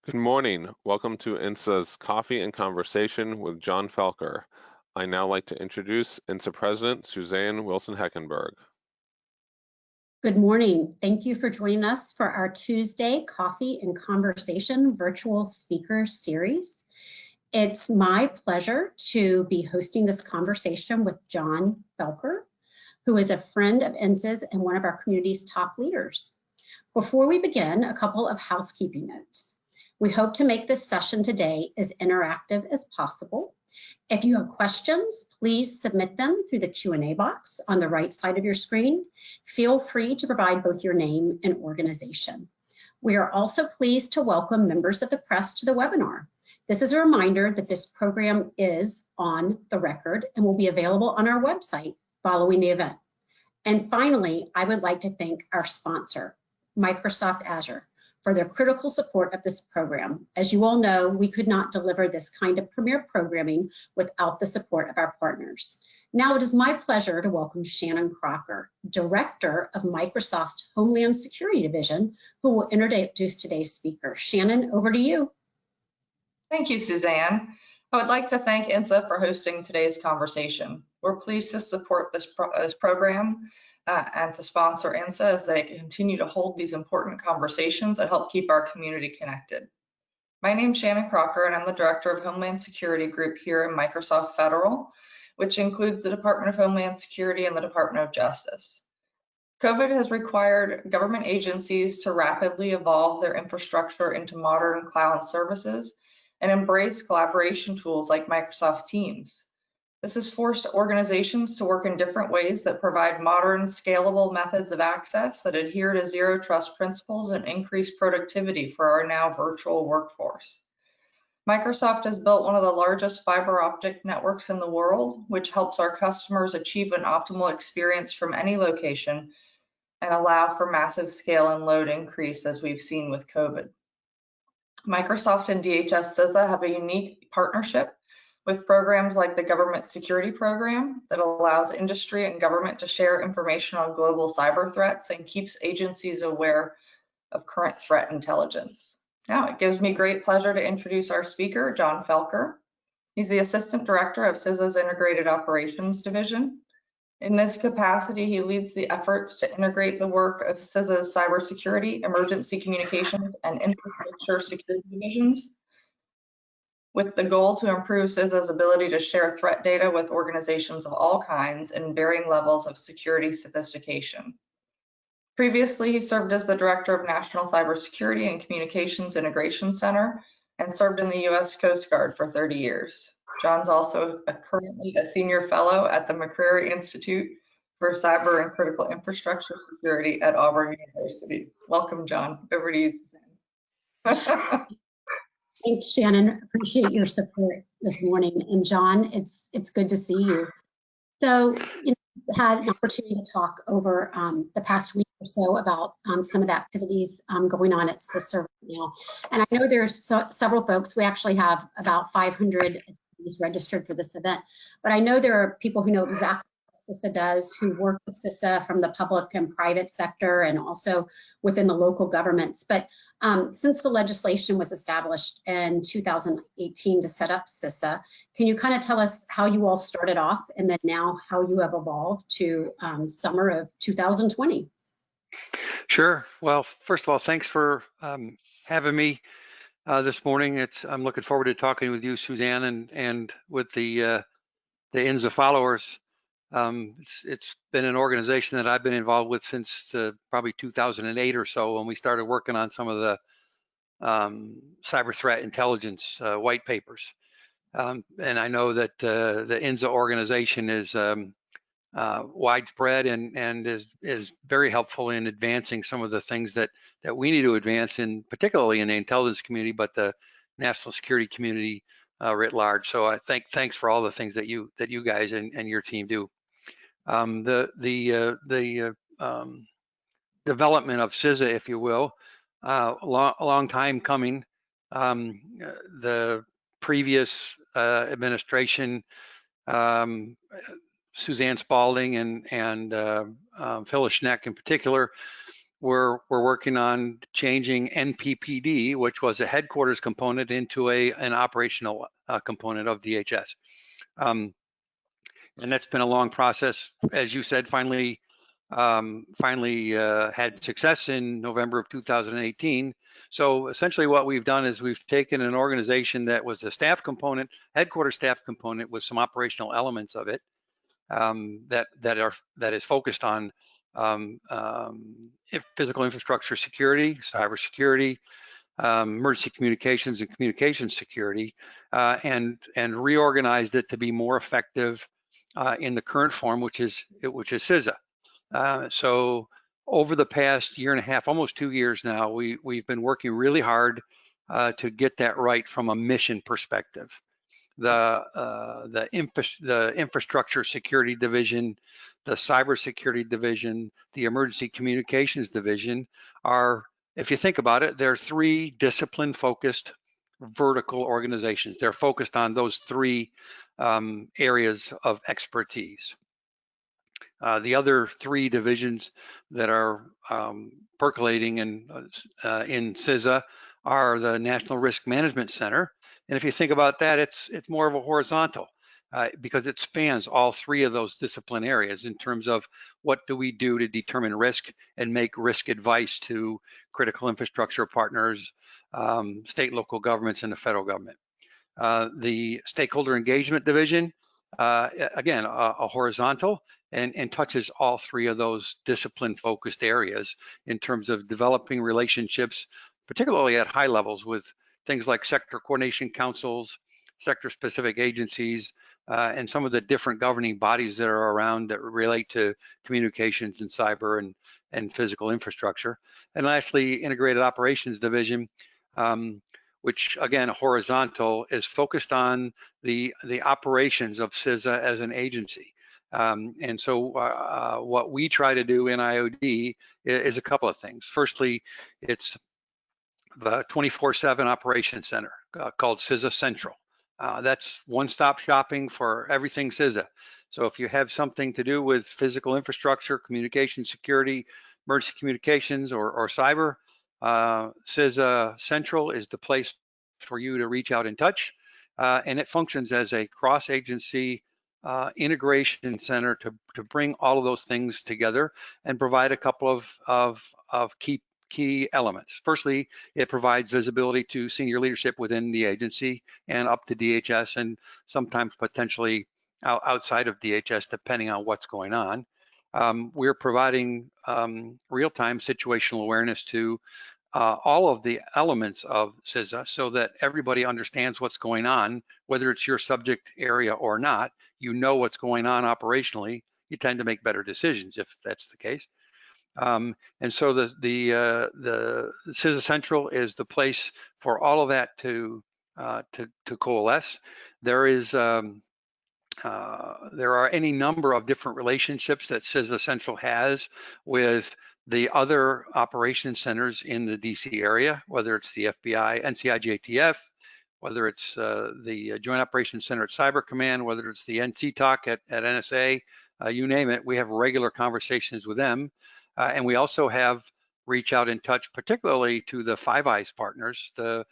Good morning. Welcome to INSA's Coffee and Conversation with John Felker. I now like to introduce INSA President Suzanne Wilson-Heckenberg. Good morning. Thank you for joining us for our Tuesday Coffee and Conversation virtual speaker series. It's my pleasure to be hosting this conversation with John Felker, who is a friend of INSA's and one of our community's top leaders. Before we begin, a couple of housekeeping notes. We hope to make this session today as interactive as possible. If you have questions, please submit them through the Q&A box on the right side of your screen. Feel free to provide both your name and organization. We are also pleased to welcome members of the press to the webinar. This is a reminder that this program is on the record and will be available on our website following the event. And finally, I would like to thank our sponsor, Microsoft Azure, for their critical support of this program. As you all know, we could not deliver this kind of premier programming without the support of our partners. Now it is my pleasure to welcome Shannon Crocker, Director of Microsoft's Homeland Security Division, who will introduce today's speaker. Shannon, over to you. Thank you, Suzanne. I would like to thank INSA for hosting today's conversation. We're pleased to support this program and to sponsor INSA as they continue to hold these important conversations that help keep our community connected. My name is Shannon Crocker, and I'm the Director of Homeland Security Group here in Microsoft Federal, which includes the Department of Homeland Security and the Department of Justice. COVID has required government agencies to rapidly evolve their infrastructure into modern cloud services and embrace collaboration tools like Microsoft Teams. This has forced organizations to work in different ways that provide modern, scalable methods of access that adhere to zero trust principles and increase productivity for our now virtual workforce. Microsoft has built one of the largest fiber optic networks in the world, which helps our customers achieve an optimal experience from any location and allow for massive scale and load increase as we've seen with COVID. Microsoft and DHS CISA have a unique partnership with programs like the Government Security Program that allows industry and government to share information on global cyber threats and keeps agencies aware of current threat intelligence. Now, it gives me great pleasure to introduce our speaker, John Felker. He's the Assistant Director of CISA's Integrated Operations Division. In this capacity, he leads the efforts to integrate the work of CISA's cybersecurity, emergency communications, and infrastructure security divisions, with the goal to improve CISA's ability to share threat data with organizations of all kinds and varying levels of security sophistication. Previously, he served as the Director of National Cybersecurity and Communications Integration Center and served in the U.S. Coast Guard for 30 years. John's also currently a Senior Fellow at the McCreary Institute for Cyber and Critical Infrastructure Security at Auburn University. Welcome, John. Over to you, Suzanne. Thanks, Shannon. Appreciate your support this morning. And John, it's good to see you. So, had an opportunity to talk over the past week or so about some of the activities going on at CISA right now. And I know there's several folks. We actually have about 500 attendees registered for this event. But I know there are people who know exactly what CISA does, who work with CISA from the public and private sector and also within the local governments. But since the legislation was established in 2018 to set up CISA, can you kind of tell us how you all started off and then now how you have evolved to summer of 2020? Sure. Well, first of all, thanks for having me this morning. I'm looking forward to talking with you, Suzanne, and with the INSA followers. It's been an organization that I've been involved with since probably 2008 or so, when we started working on some of the cyber threat intelligence white papers. And I know that the INSA organization is widespread and is very helpful in advancing some of the things that we need to advance, particularly in the intelligence community, but the national security community writ large. So I thanks for all the things that you guys and your team do. The development of CISA, if you will, a long time coming. The previous administration, Suzanne Spalding and Phyllis Schneck in particular, we're working on changing NPPD, which was a headquarters component, into an operational component of DHS. And that's been a long process. As you said, finally had success in November of 2018. So essentially what we've done is we've taken an organization that was a staff component, headquarters staff component with some operational elements of it, that is focused on physical infrastructure security, cyber security, emergency communications and communication security, and reorganized it to be more effective in the current form, which is CISA. So over the past year and a half, almost 2 years now, we've been working really hard to get that right from a mission perspective. The infrastructure security division, the cybersecurity division, the emergency communications division are, if you think about it, they're 3 discipline-focused vertical organizations. They're focused on those 3 areas of expertise. The other 3 divisions that are percolating in CISA are the National Risk Management Center. And if you think about that, it's more of a horizontal because it spans all 3 of those discipline areas in terms of what do we do to determine risk and make risk advice to critical infrastructure partners, state, local governments, and the federal government. The Stakeholder Engagement Division, again, a horizontal, and touches all 3 of those discipline-focused areas in terms of developing relationships, particularly at high levels with things like sector coordination councils, sector-specific agencies, and some of the different governing bodies that are around that relate to communications and cyber and physical infrastructure. And lastly, Integrated Operations Division, which again, horizontal, is focused on the operations of CISA as an agency. And so what we try to do in IOD is a couple of things. Firstly, it's the 24/7 operations center called CISA Central. That's one-stop shopping for everything CISA. So if you have something to do with physical infrastructure, communication security, emergency communications, or cyber, CISA Central is the place for you to reach out and touch. And it functions as a cross-agency integration center to bring all of those things together and provide a couple of key elements. Firstly, it provides visibility to senior leadership within the agency and up to DHS, and sometimes potentially outside of DHS, depending on what's going on. We're providing real-time situational awareness to all of the elements of CISA so that everybody understands what's going on, whether it's your subject area or not. You know what's going on operationally. You tend to make better decisions if that's the case. And so the CISA Central is the place for all of that to coalesce. There are any number of different relationships that CISA Central has with the other operations centers in the DC area, whether it's the FBI, NCI JTF, whether it's the Joint Operations Center at Cyber Command, whether it's the NCTOC at NSA, you name it, we have regular conversations with them. And we also have reach out and touch, particularly to the Five Eyes partners, the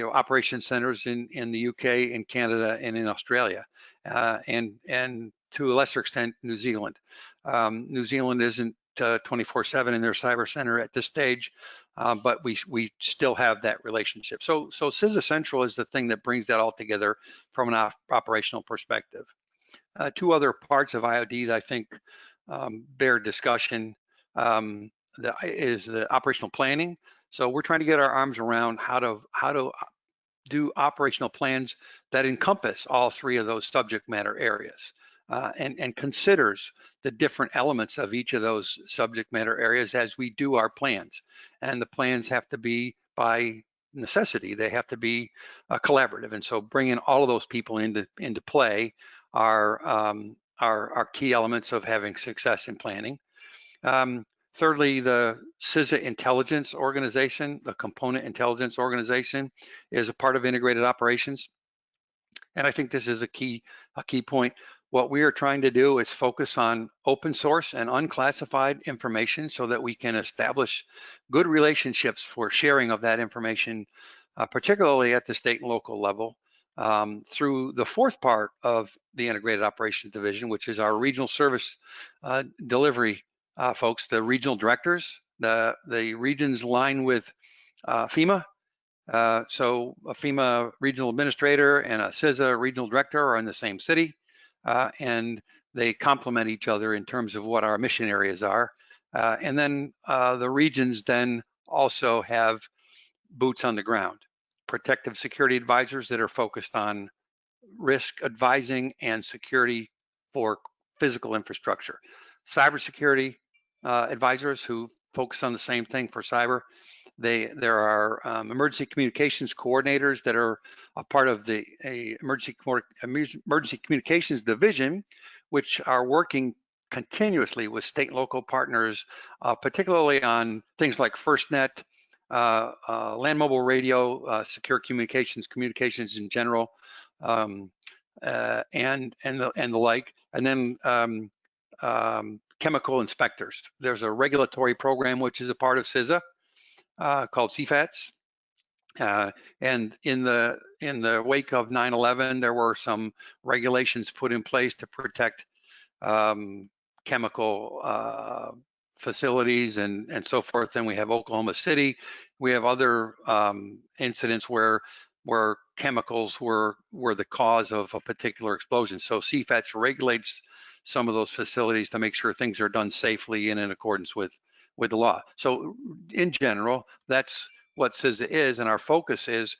operations centers in the UK, in Canada, and in Australia, and to a lesser extent, New Zealand. New Zealand isn't 24/7 in their cyber center at this stage, but we still have that relationship. So CISA Central is the thing that brings that all together from an operational perspective. 2 other parts of IOD that I think bear discussion is the operational planning. So we're trying to get our arms around how to do operational plans that encompass all 3 of those subject matter areas and considers the different elements of each of those subject matter areas as we do our plans. And the plans have to be, by necessity, they have to be collaborative. And so bringing all of those people into play are key elements of having success in planning. Thirdly, the CISA Intelligence Organization, the Component Intelligence Organization, is a part of integrated operations. And I think this is a key point. what we are trying to do is focus on open source and unclassified information so that we can establish good relationships for sharing of that information, particularly at the state and local level, through the fourth part of the Integrated Operations Division, which is our regional service delivery folks, the regional directors. The regions line with FEMA. So a FEMA regional administrator and a CISA regional director are in the same city, and they complement each other in terms of what our mission areas are. And then the regions then also have boots on the ground, protective security advisors that are focused on risk advising and security for physical infrastructure, cybersecurity advisors who focus on the same thing for cyber. There are emergency communications coordinators that are a part of the emergency communications division, which are working continuously with state and local partners, particularly on things like FirstNet, land mobile radio, secure communications in general, and the like, and then chemical inspectors. There's a regulatory program which is a part of CISA called CFATS. And in the wake of 9/11, there were some regulations put in place to protect chemical facilities and so forth. Then we have Oklahoma City. We have other incidents where chemicals were the cause of a particular explosion. So CFATS regulates some of those facilities to make sure things are done safely and in accordance with the law. So in general, that's what CISA is, and our focus is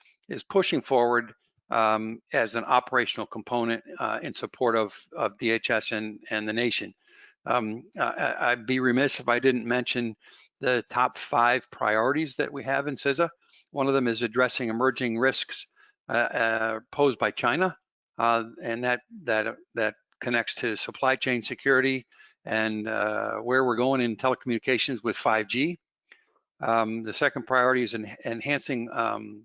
pushing forward as an operational component in support of DHS and the nation. I'd be remiss if I didn't mention the top 5 priorities that we have in CISA. One of them is addressing emerging risks posed by China, and that connects to supply chain security and where we're going in telecommunications with 5G. The second priority is enhancing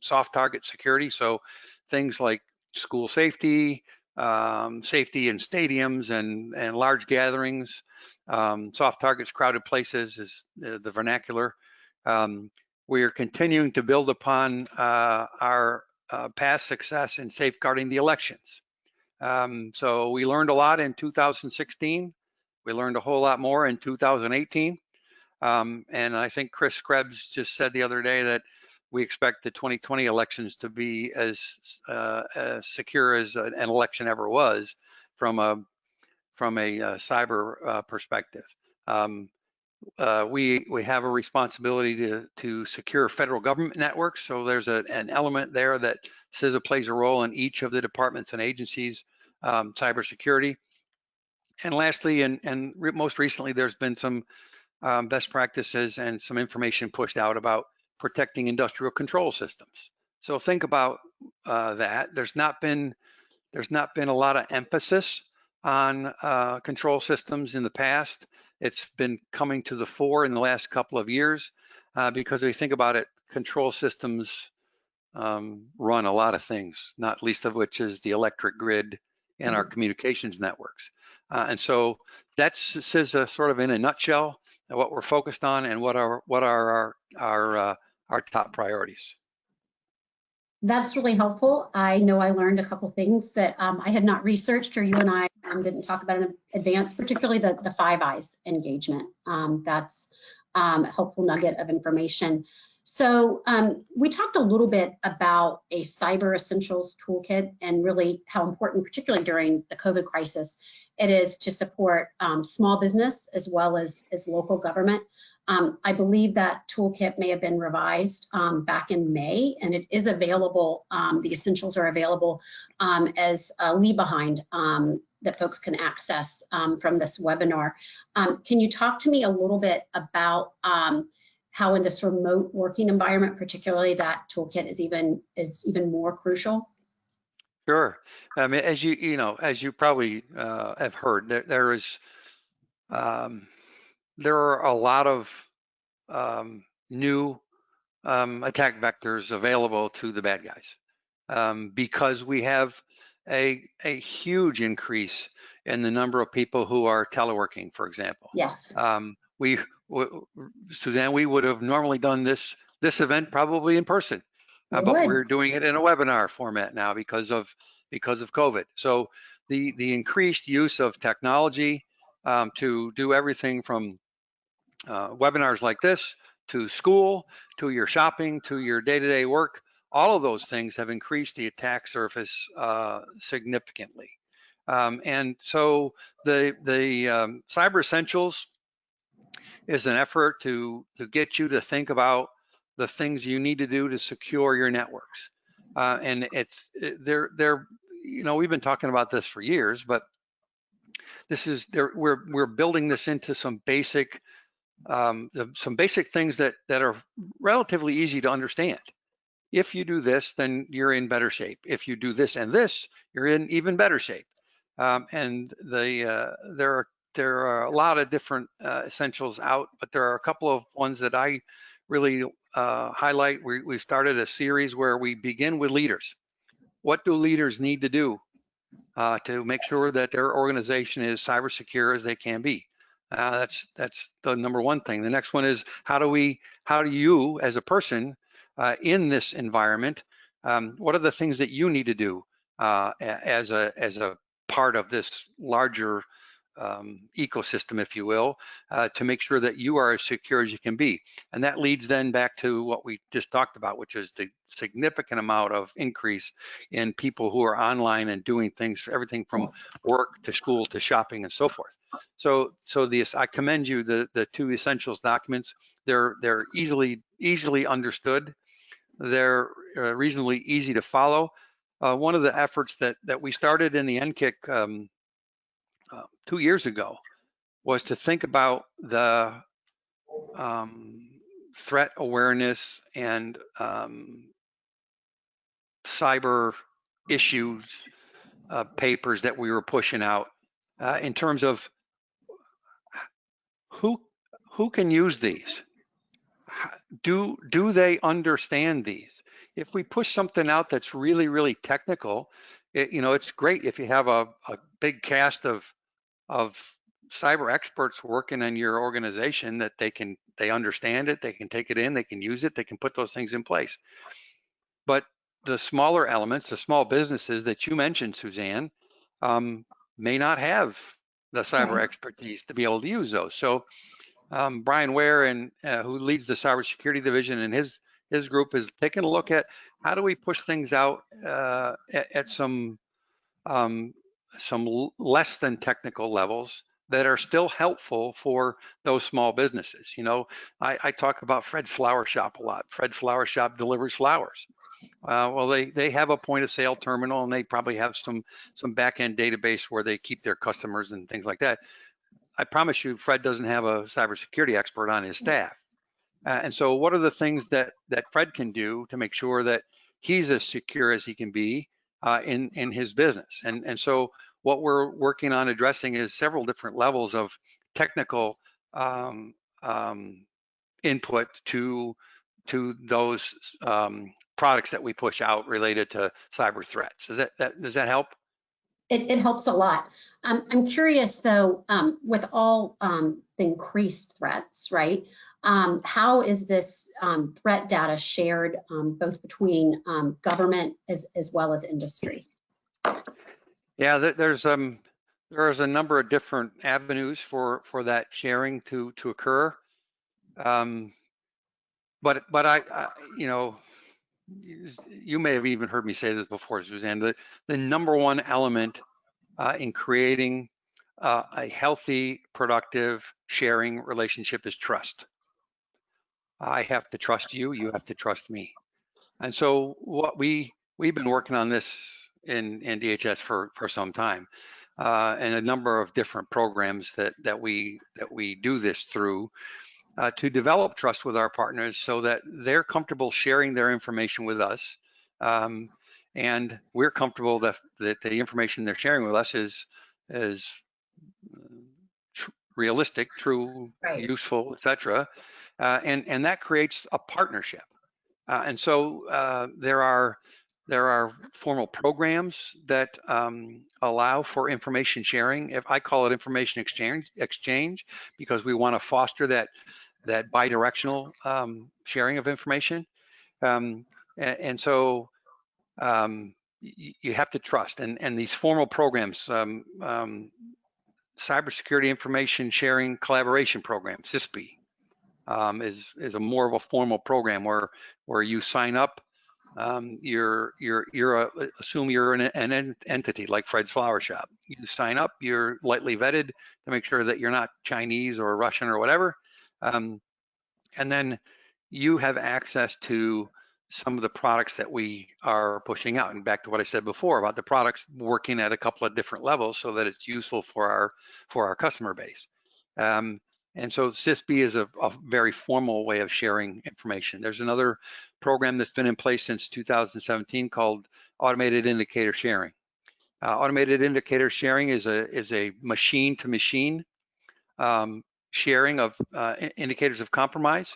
soft target security. So things like school safety, safety in stadiums and large gatherings, soft targets, crowded places is the vernacular. We are continuing to build upon our past success in safeguarding the elections. So we learned a lot in 2016. We learned a whole lot more in 2018. And I think Chris Krebs just said the other day that we expect the 2020 elections to be as secure as an election ever was from a cyber perspective. We have a responsibility to secure federal government networks. So there's an element there that CISA plays a role in each of the departments and agencies, cybersecurity. And lastly, and most recently, there's been some best practices and some information pushed out about protecting industrial control systems. So think about that. There's not been a lot of emphasis on control systems in the past. It's been coming to the fore in the last couple of years because if you think about it, control systems run a lot of things, not least of which is the electric grid and our communications networks. And so that's CISA sort of in a nutshell what we're focused on and what are our top priorities. That's really helpful. I know I learned a couple things that I had not researched, or you and I didn't talk about in advance, particularly the 5 Eyes engagement. That's a helpful nugget of information. So we talked a little bit about a cyber essentials toolkit and really how important, particularly during the COVID crisis, it is to support small business as well as local government. I believe that toolkit may have been revised back in May, and it is available. The essentials are available as a leave behind that folks can access from this webinar. Can you talk to me a little bit about how in this remote working environment, particularly, that toolkit is even more crucial? Sure. I mean, as you probably have heard, there are a lot of new attack vectors available to the bad guys because we have a huge increase in the number of people who are teleworking, for example. Yes. Suzanne, we would have normally done this event probably in person, but would. we're doing it in a webinar format now because of COVID. So the increased use of technology to do everything from webinars like this to school, to your shopping, to your day-to-day work, all of those things have increased the attack surface significantly. And so the Cyber Essentials is an effort to get you to think about the things you need to do to secure your networks. And they're you know, we've been talking about this for years, but this is we're building this into some basic things that are relatively easy to understand. If you do this, then you're in better shape. If you do this and this, you're in even better shape. And there are a lot of different essentials out, but there are a couple of ones that I really highlight. We started a series where we begin with leaders. What do leaders need to do to make sure that their organization is cyber secure as they can be? That's the number one thing. The next one is how do you as a person in this environment, what are the things that you need to do as a part of this larger ecosystem, if you will, to make sure that you are as secure as you can be. And that leads then back to what we just talked about, which is the significant amount of increase in people who are online and doing things, everything from work to school to shopping and so forth. So I commend you the two essentials documents. They're easily understood. They're reasonably easy to follow. One of the efforts that we started in the NCIC 2 years ago was to think about the threat awareness and cyber issues papers that we were pushing out in terms of who can use these. Do they understand these? If we push something out that's really technical, it's great if you have a big cast of cyber experts working in your organization that they understand it, they can take it in, they can use it, they can put those things in place. But the smaller elements, the small businesses that you mentioned, Suzanne, may not have the cyber expertise to be able to use those. So Brian Ware, who leads the cybersecurity division, and his group is taking a look at how do we push things out at some less than technical levels that are still helpful for those small businesses. I talk about Fred Flower Shop a lot. Fred Flower Shop delivers flowers. Well, they have a point of sale terminal, and they probably have some back-end database where they keep their customers and things like that. I promise you, Fred doesn't have a cybersecurity expert on his staff. And so what are the things that Fred can do to make sure that he's as secure as he can be in his business? And so what we're working on addressing is several different levels of technical input to those products that we push out related to cyber threats. Does that help? It helps a lot. I'm curious though, with all the increased threats, right? How is this threat data shared both between government as well as industry? Yeah, there's a number of different avenues for that sharing to occur. But I you may have even heard me say this before, Suzanne. The number one element in creating a healthy, productive sharing relationship is trust. I have to trust you, you have to trust me. And so what we've been working on this in DHS for some time, and a number of different programs that we do this through to develop trust with our partners so that they're comfortable sharing their information with us, and we're comfortable that the information they're sharing with us is realistic, true, useful, etc. And that creates a partnership. And so there are There are formal programs that allow for information sharing. If I call it information exchange because we want to foster that bidirectional sharing of information. And so you have to trust. And these formal programs, cybersecurity information sharing collaboration program, CISP, is a more of a formal program where you sign up. Assume you're an entity like Fred's Flower Shop. You sign up, you're lightly vetted to make sure that you're not Chinese or Russian or whatever. And then you have access to some of the products that we are pushing out. And back to what I said before about the products working at a couple of different levels so that it's useful for our customer base. And so CISP is a very formal way of sharing information. There's another program that's been in place since 2017 called Automated Indicator Sharing. Automated Indicator Sharing is a machine-to-machine sharing of indicators of compromise.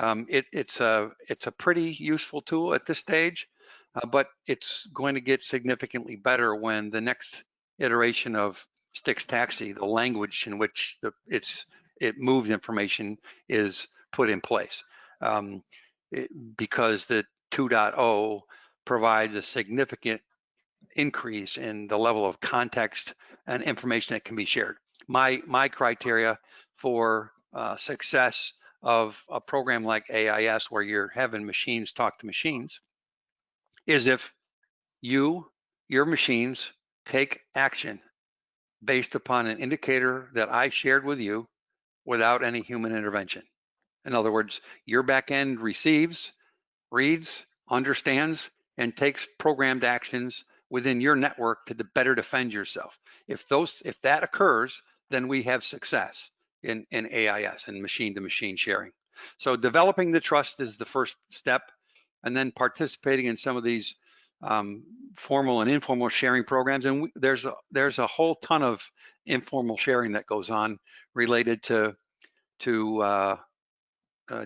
It's a pretty useful tool at this stage, but it's going to get significantly better when the next iteration of STIX taxi, the language in which it moves information, is put in place, because the 2.0 provides a significant increase in the level of context and information that can be shared. My criteria for success of a program like AIS, where you're having machines talk to machines, is if your machines take action based upon an indicator that I shared with you without any human intervention. In other words, your backend receives, reads, understands, and takes programmed actions within your network to better defend yourself. If that occurs, then we have success in AIS and machine-to-machine sharing. So developing the trust is the first step, and then participating in some of these formal and informal sharing programs. And there's a whole ton of informal sharing that goes on related to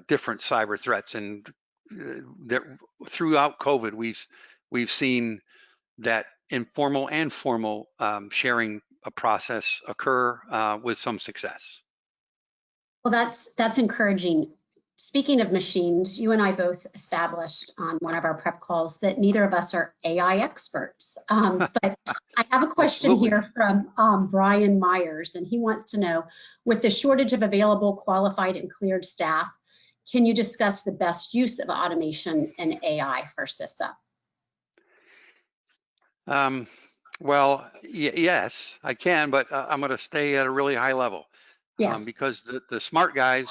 different cyber threats. And throughout COVID, we've seen that informal and formal sharing a process occur with some success. Well, that's encouraging. Speaking of machines, you and I both established on one of our prep calls that neither of us are AI experts. But I have a question here from Brian Myers, and he wants to know, with the shortage of available, qualified, and cleared staff, can you discuss the best use of automation and AI for CISA? Well, yes, I can, but I'm going to stay at a really high level. Yes. Because the smart guys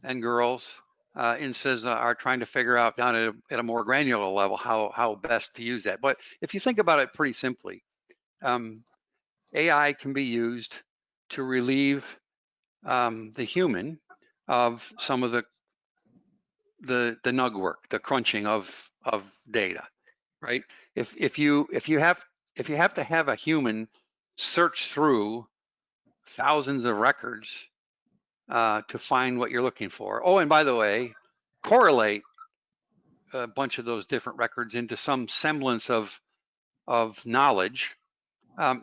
and girls in CISA are trying to figure out down at a more granular level how best to use that. But if you think about it pretty simply, AI can be used to relieve the human of some of the nug work, the crunching of data, right? If you have to have a human search through thousands of records to find what you're looking for. Oh, and by the way, correlate a bunch of those different records into some semblance of knowledge.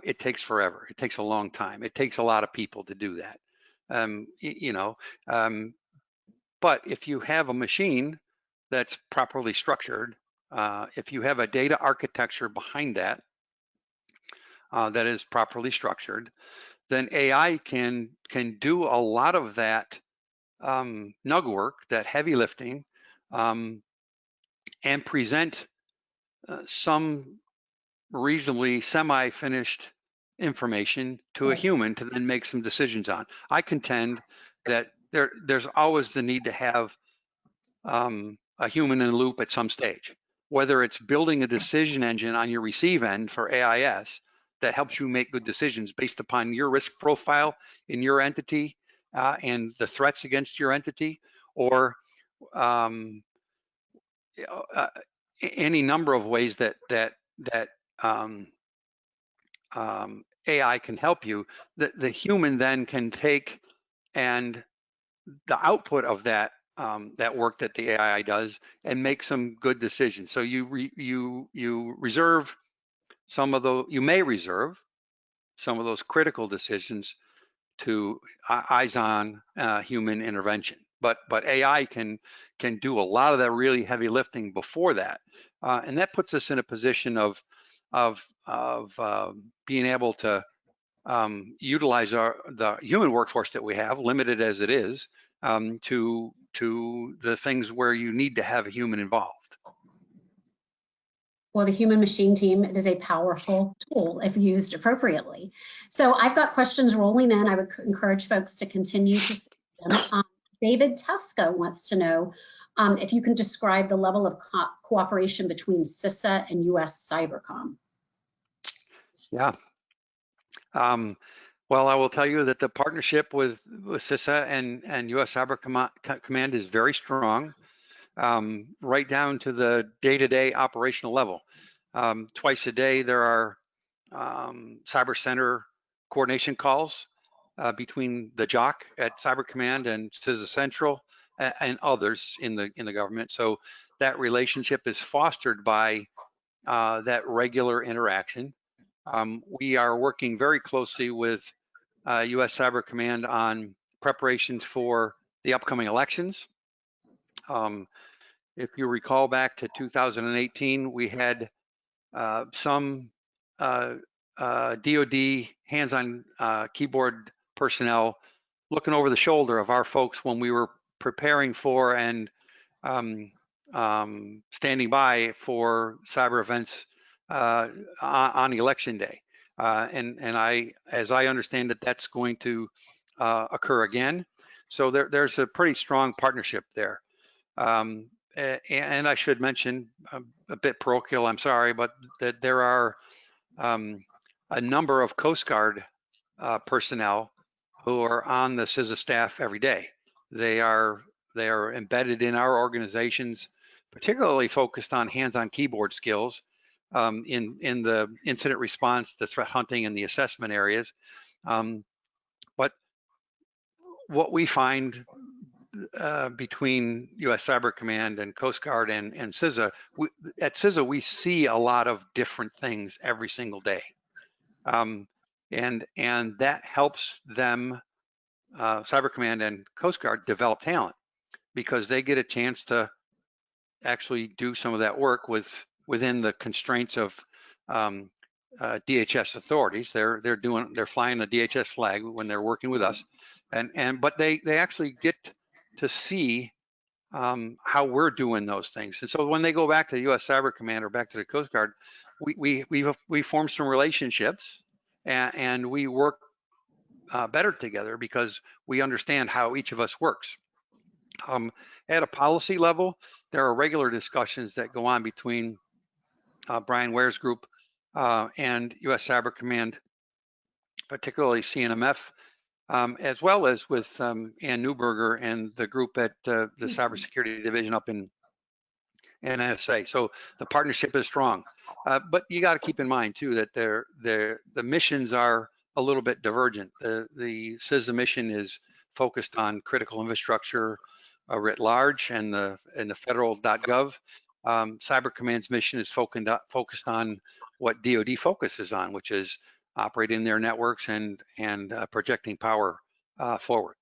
It takes forever. It takes a long time. It takes a lot of people to do that. But if you have a machine that's properly structured, if you have a data architecture behind that that is properly structured, then AI can do a lot of that nug work, that heavy lifting, and present some reasonably semi-finished information to a human to then make some decisions on. I contend that there's always the need to have a human in the loop at some stage, whether it's building a decision engine on your receive end for AIS that helps you make good decisions based upon your risk profile in your entity and the threats against your entity, or any number of ways that AI can help you. The human then can take, and the output of that that work that the AI does and make some good decisions. So you reserve some of those, you may reserve some of those critical decisions to eyes-on human intervention. But AI can do a lot of that really heavy lifting before that, and that puts us in a position of being able to utilize the human workforce that we have, limited as it is, to the things where you need to have a human involved. Well, the human machine team is a powerful tool if used appropriately. So I've got questions rolling in. I would encourage folks to continue to see them. David Tesco wants to know if you can describe the level of cooperation between CISA and US Cybercom. Yeah. Well, I will tell you that the partnership with CISA and US Cyber Command is very strong, right down to the day-to-day operational level. Twice a day, there are Cyber Center coordination calls between the JOC at Cyber Command and CISA Central and others in the government. So that relationship is fostered by that regular interaction. We are working very closely with US Cyber Command on preparations for the upcoming elections. If you recall back to 2018, we had some DoD hands-on keyboard personnel looking over the shoulder of our folks when we were preparing for and standing by for cyber events on election day. And as I understand it, that's going to occur again. So there's a pretty strong partnership there. And I should mention, a bit parochial, I'm sorry, but that there are a number of Coast Guard personnel who are on the CISA staff every day. They are embedded in our organizations, particularly focused on hands-on keyboard skills in the incident response, the threat hunting, and the assessment areas. But what we find between US Cyber Command and Coast Guard and CISA, at CISA we see a lot of different things every single day, and that helps them, Cyber Command and Coast Guard, develop talent, because they get a chance to actually do some of that work within the constraints of DHS authorities. They're flying the DHS flag when they're working with us, but they actually get to see how we're doing those things. And so when they go back to the US Cyber Command or back to the Coast Guard, we form some relationships and we work better together because we understand how each of us works. At a policy level, there are regular discussions that go on between Brian Ware's group and US Cyber Command, particularly CNMF, as well as with Ann Newberger and the group at the Cybersecurity Division up in INSA. So the partnership is strong, but you got to keep in mind too that the missions are a little bit divergent. The CISA mission is focused on critical infrastructure writ large and the federal.gov. Cyber Command's mission is focused on what DoD focuses on, which is operating their networks and projecting power forward.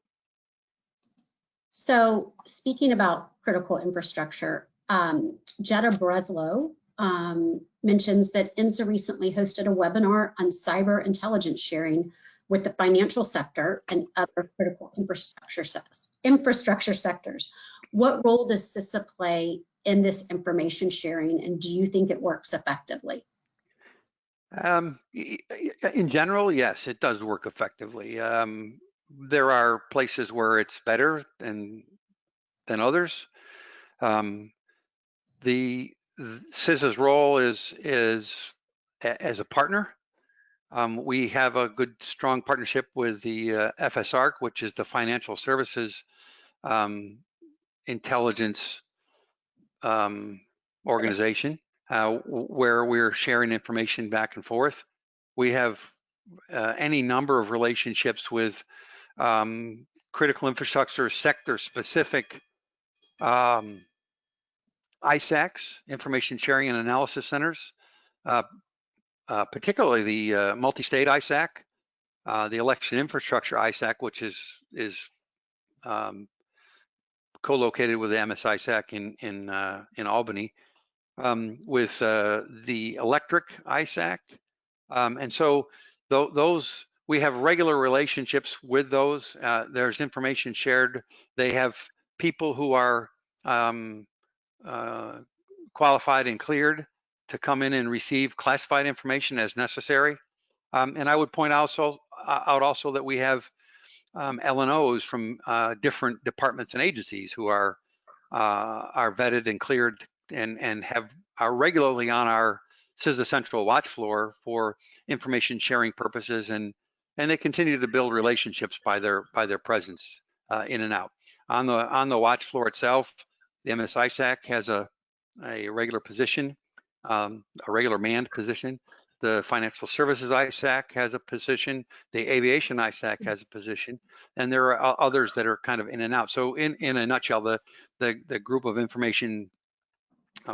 So speaking about critical infrastructure, Jetta Breslow mentions that INSA recently hosted a webinar on cyber intelligence sharing with the financial sector and other critical infrastructure sectors. What role does CISA play in this information sharing, and do you think it works effectively? In general, yes, it does work effectively. There are places where it's better than others. The CISA's role is as a partner. We have a good, strong partnership with the FSARC, which is the Financial Services Intelligence Organization, where we're sharing information back and forth. We have any number of relationships with critical infrastructure sector-specific ISACs, information sharing and analysis centers, particularly the multi-state ISAC, the election infrastructure ISAC, which is co-located with the MS ISAC in Albany, with the electric ISAC, and so those we have regular relationships with those. There's information shared. They have people who are qualified and cleared to come in and receive classified information as necessary. And I would point out also that we have L&Os from different departments and agencies who are vetted and cleared and are regularly on our CISA Central watch floor for information sharing purposes, and they continue to build relationships by their presence in and out. On the watch floor itself, the MS ISAC has a regular position, a regular manned position. The Financial Services ISAC has a position. The Aviation ISAC has a position, and there are others that are kind of in and out. So in a nutshell, the group of information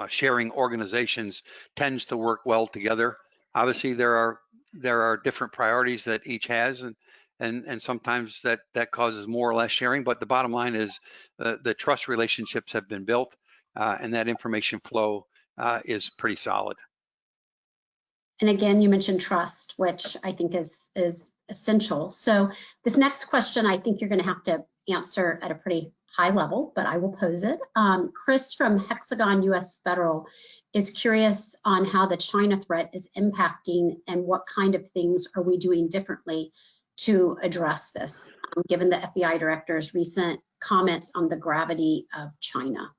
sharing organizations tends to work well together. Obviously, there are different priorities that each has, and sometimes that causes more or less sharing. But the bottom line is the trust relationships have been built, and that information flow is pretty solid. And again, you mentioned trust, which I think is essential. So this next question, I think you're going to have to answer at a pretty high level, but I will pose it. Chris from Hexagon US Federal is curious on how the China threat is impacting and what kind of things are we doing differently to address this, given the FBI director's recent comments on the gravity of China.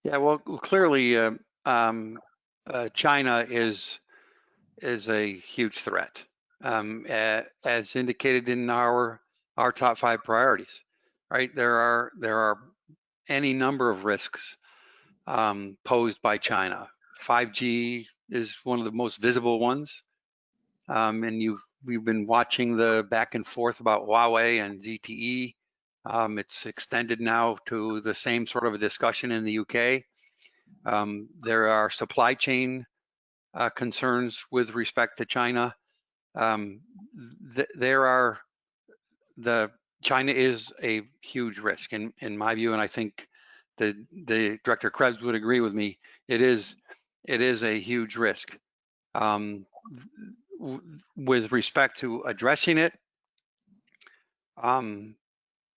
Yeah, well, clearly, China is a huge threat, as indicated in our top 5 priorities. Right, there are any number of risks posed by China. 5G is one of the most visible ones, and we've been watching the back and forth about Huawei and ZTE. It's extended now to the same sort of a discussion in the UK. There are supply chain concerns with respect to China. China is a huge risk in my view, and I think the Director Krebs would agree with me. It is a huge risk. With respect to addressing it,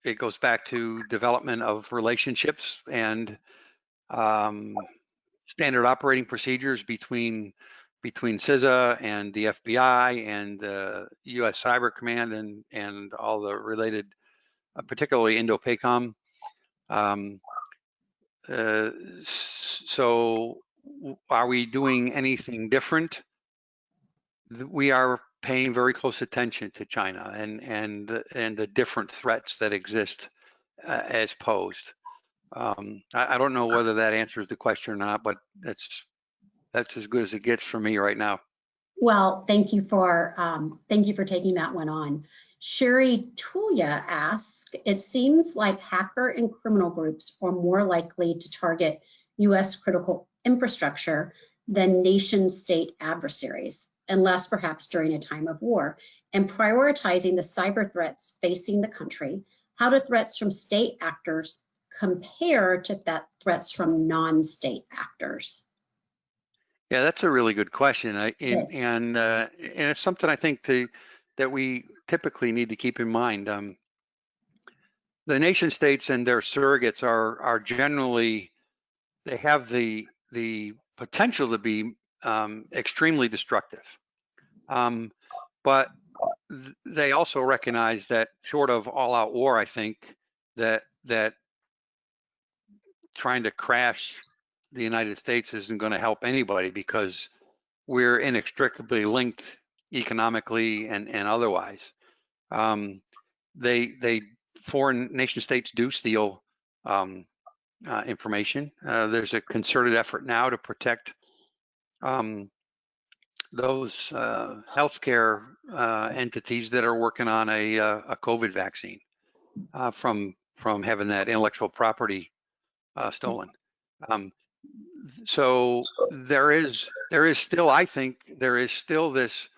it goes back to development of relationships and standard operating procedures between CISA and the FBI and the U.S. Cyber Command and all the related, particularly Indo-PACOM. So are we doing anything different? We are paying very close attention to China and the different threats that exist as posed. I don't know whether that answers the question or not, but that's as good as it gets for me right now. Well, thank you for taking that one on. Sherry Tulia asks, it seems like hacker and criminal groups are more likely to target U.S. critical infrastructure than nation-state adversaries, unless perhaps during a time of war. And prioritizing the cyber threats facing the country, how do threats from state actors compare to threats from non-state actors? Yeah, that's a really good question, and it's something I think that we typically need to keep in mind. The nation states and their surrogates are generally, they have the potential to be extremely destructive, but they also recognize that short of all-out war, I think that trying to crash the United States isn't going to help anybody, because we're inextricably linked economically and otherwise. Foreign nation states do steal information. There's a concerted effort now to protect those healthcare entities that are working on a COVID vaccine from having that intellectual property stolen. So there is still, I think, there is still this,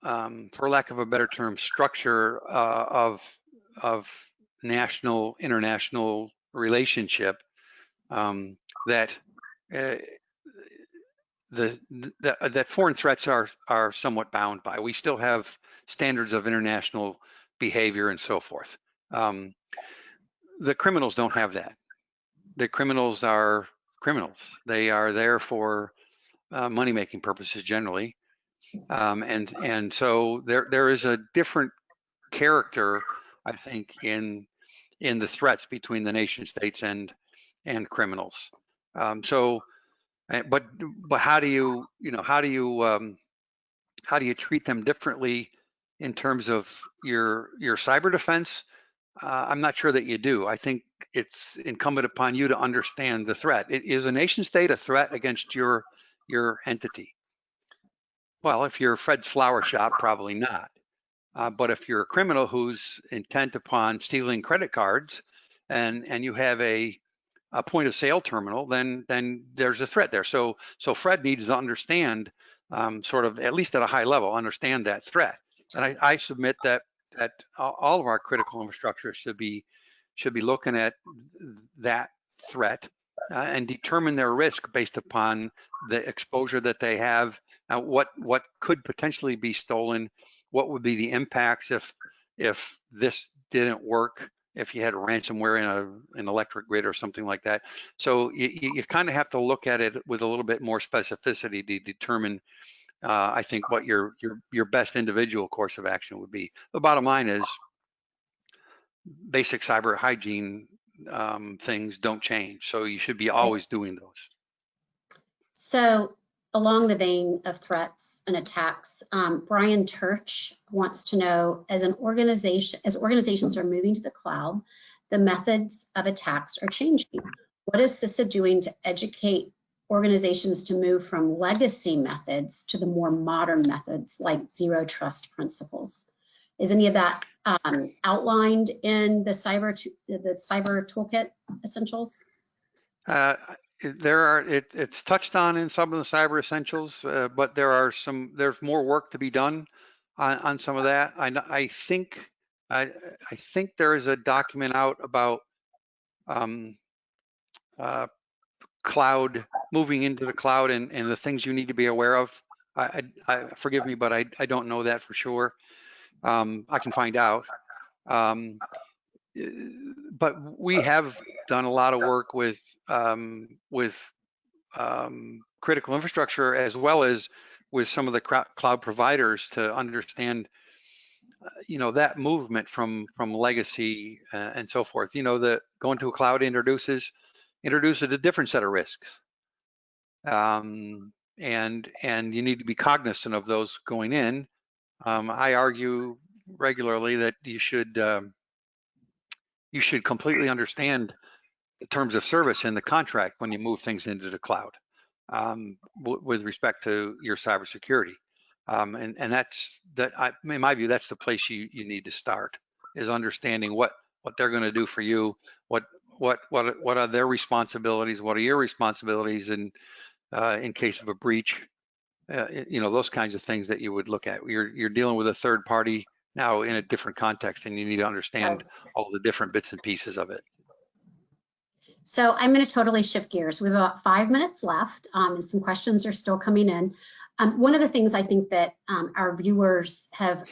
for lack of a better term, structure of national international relationship that that foreign threats are somewhat bound by. We still have standards of international behavior and so forth. The criminals don't have that. The criminals are criminals. They are there for money-making purposes generally, and so there is a different character, I think, in the threats between the nation states and criminals. But how do you treat them differently in terms of your cyber defense? I'm not sure that you do. I think it's incumbent upon you to understand the threat. Is a nation state a threat against your entity? Well, if you're Fred's Flower Shop, probably not. But if you're a criminal who's intent upon stealing credit cards, and you have a point of sale terminal, then there's a threat there. So Fred needs to understand, sort of, at least at a high level, understand that threat. And I submit that all of our critical infrastructure should be looking at that threat and determine their risk based upon the exposure that they have, what could potentially be stolen, what would be the impacts if this didn't work, if you had ransomware in an electric grid or something like that. So you kind of have to look at it with a little bit more specificity to determine, I think, what your best individual course of action would be. The bottom line is basic cyber hygiene things don't change. So you should be always doing those. So along the vein of threats and attacks, Brian Turch wants to know, as organizations are moving to the cloud, the methods of attacks are changing. What is CISA doing to educate organizations to move from legacy methods to the more modern methods like zero trust principles? Is any of that outlined in the cyber toolkit essentials? It's touched on in some of the cyber essentials, but there's more work to be done on some of that. I think there is a document out about cloud, moving into the cloud, and the things you need to be aware of. Forgive me, but I don't know that for sure. I can find out. But we have done a lot of work with critical infrastructure, as well as with some of the cloud providers, to understand, that movement from legacy and so forth. That going to a cloud introduces a different set of risks, and you need to be cognizant of those going in. I argue regularly that you should completely understand the terms of service in the contract when you move things into the cloud, with respect to your cybersecurity. And that's in my view, that's the place you need to start, is understanding what they're going to do for you, what are their responsibilities, what are your responsibilities in case of a breach, those kinds of things that you would look at. You're dealing with a third party now in a different context, and you need to understand all the different bits and pieces of it. So I'm going to totally shift gears. We have about 5 minutes left, and some questions are still coming in. One of the things I think that our viewers have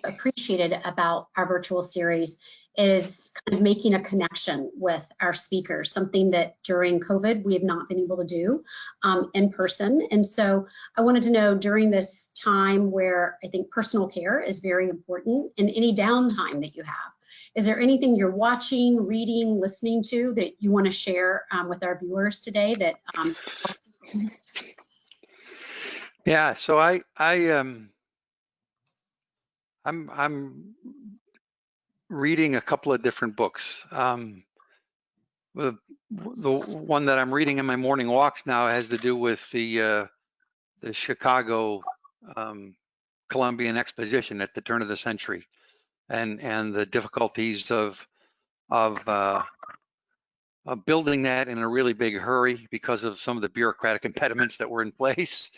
appreciated about our virtual series is kind of making a connection with our speakers, something that during COVID we have not been able to do in person. And so I wanted to know, during this time where I think personal care is very important, and any downtime that you have, is there anything you're watching, reading, listening to that you want to share with our viewers today that Yeah, so I'm reading a couple of different books. The one that I'm reading in my morning walks now has to do with the Chicago Columbian Exposition at the turn of the century, and the difficulties of building that in a really big hurry because of some of the bureaucratic impediments that were in place.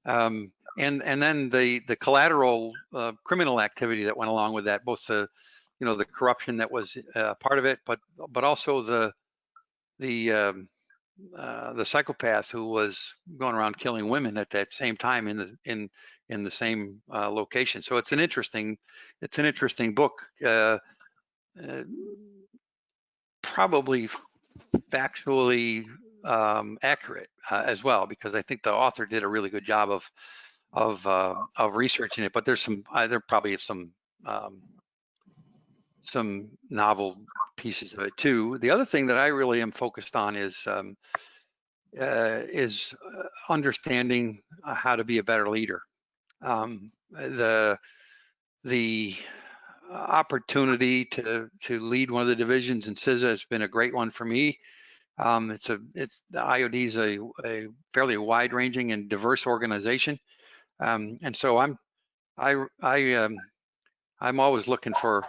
And then the collateral criminal activity that went along with that, both the the corruption that was part of it, but also the psychopath who was going around killing women at that same time in the same location. So it's an interesting book, probably factually accurate as well, because I think the author did a really good job of researching it. But there's there probably is some novel pieces of it too. The other thing that I really am focused on is understanding how to be a better leader. The opportunity to lead one of the divisions in CISA has been a great one for me. The IOD is a fairly wide-ranging and diverse organization, and so I'm always looking for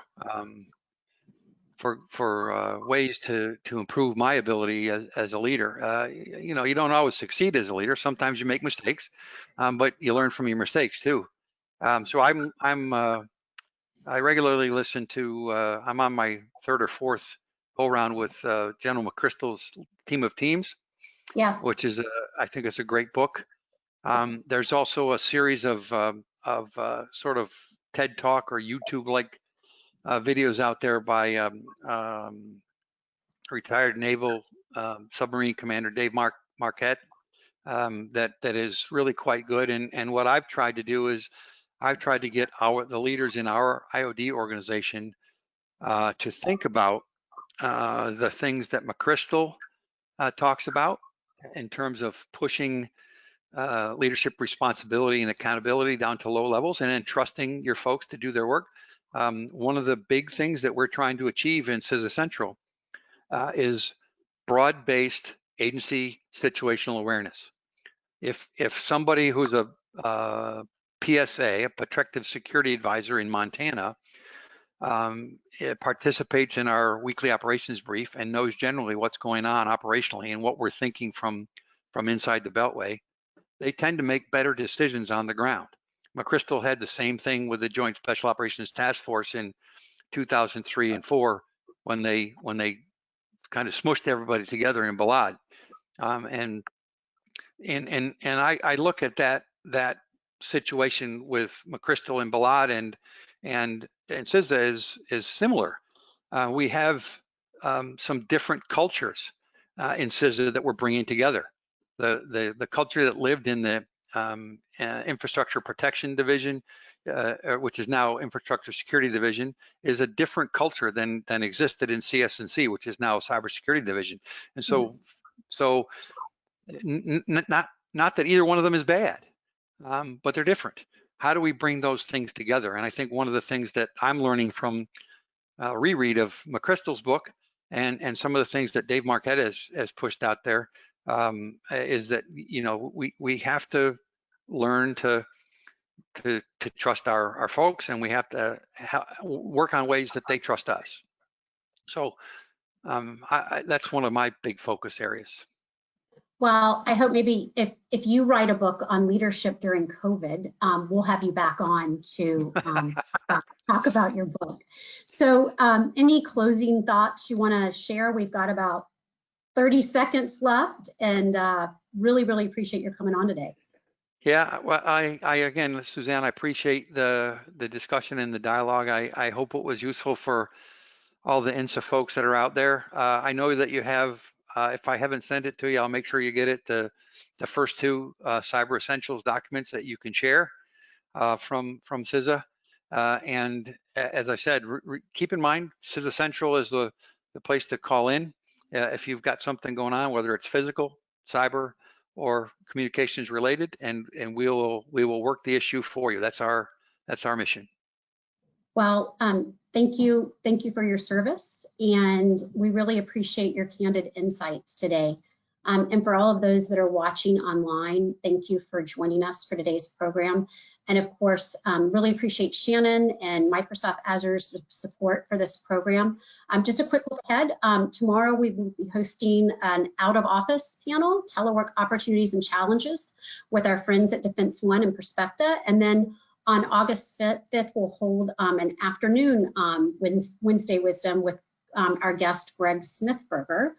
ways to improve my ability as a leader. You don't always succeed as a leader. Sometimes you make mistakes, but you learn from your mistakes too. So I regularly listen to. I'm on my third or fourth go round with General McChrystal's Team of Teams. Yeah. Which is I think it's a great book. There's also a series of sort of TED Talk or YouTube-like videos out there by retired Naval submarine commander Dave Marquette that is really quite good. And what I've tried to do is I've tried to get the leaders in our IOD organization to think about the things that McChrystal talks about in terms of pushing leadership responsibility and accountability down to low levels, and then trusting your folks to do their work. One of the big things that we're trying to achieve in CISA Central is broad-based agency situational awareness. If somebody who's a PSA, a Protective Security Advisor in Montana, participates in our weekly operations brief and knows generally what's going on operationally and what we're thinking from inside the Beltway, they tend to make better decisions on the ground. McChrystal had the same thing with the Joint Special Operations Task Force in 2003 and 4 when they kind of smushed everybody together in Balad. And I look at that situation with McChrystal and Balad and CISA is similar. We have some different cultures in CISA that we're bringing together. The culture that lived in the Infrastructure Protection Division, which is now Infrastructure Security Division, is a different culture than existed in CS&C, which is now Cybersecurity Division. And so not that either one of them is bad, but they're different. How do we bring those things together? And I think one of the things that I'm learning from reread of McChrystal's book and some of the things that Dave Marquette has pushed out there is that we have to learn to trust our folks, and we have to work on ways that they trust us. So that's one of my big focus areas. Well, I hope maybe if you write a book on leadership during COVID, we'll have you back on to talk about your book. So any closing thoughts you want to share? We've got about 30 seconds left, and really appreciate your coming on today. Yeah, well, I again, Suzanne, I appreciate the discussion and the dialogue. I hope it was useful for all the INSA folks that are out there. I know that you have, if I haven't sent it to you, I'll make sure you get it, the first two Cyber Essentials documents that you can share from CISA. And as I said, keep in mind, CISA Central is the place to call in if you've got something going on, whether it's physical, cyber, or communications related, and we will work the issue for you. That's our mission. Well, thank you for your service, and we really appreciate your candid insights today. And for all of those that are watching online, thank you for joining us for today's program. And of course, really appreciate Shannon and Microsoft Azure's support for this program. Just a quick look ahead. Tomorrow we will be hosting an out-of-office panel, Telework Opportunities and Challenges, with our friends at Defense One and Perspecta. And then on August 5th, we'll hold an afternoon Wednesday Wisdom with our guest, Greg Smithberger.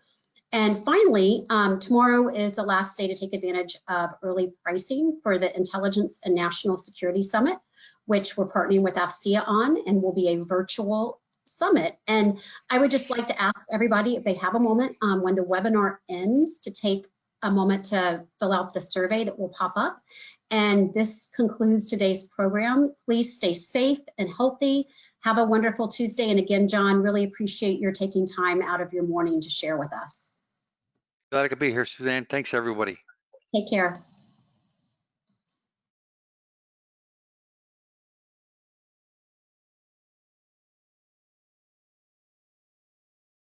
And finally, tomorrow is the last day to take advantage of early pricing for the Intelligence and National Security Summit, which we're partnering with AFCEA on, and will be a virtual summit. And I would just like to ask everybody if they have a moment when the webinar ends to take a moment to fill out the survey that will pop up. And this concludes today's program. Please stay safe and healthy. Have a wonderful Tuesday. And again, John, really appreciate your taking time out of your morning to share with us. Glad I could be here, Suzanne. Thanks, everybody. Take care.